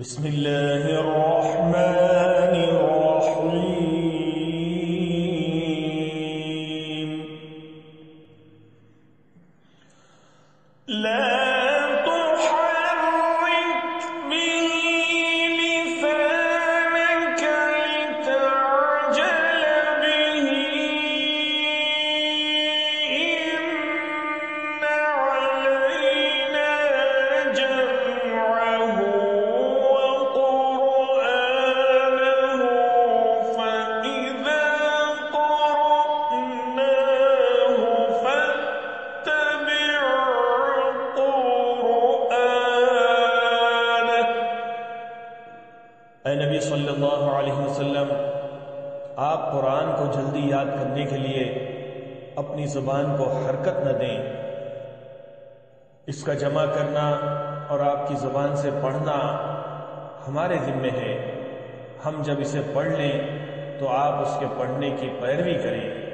بسم اللہ الرحمن الرحیم لا تحرك به لسانك لتعجل به إن علينا جمعه وقرآنه فإذا قرأناه فاتبع قرآنه۔ اے نبی صلی اللہ علیہ وسلم، آپ قرآن کو جلدی یاد کرنے کے لیے اپنی زبان کو حرکت نہ دیں۔ اس کا جمع کرنا اور آپ کی زبان سے پڑھنا ہمارے ذمے ہے۔ ہم جب اسے پڑھ لیں تو آپ اس کے پڑھنے کی پیروی کریں۔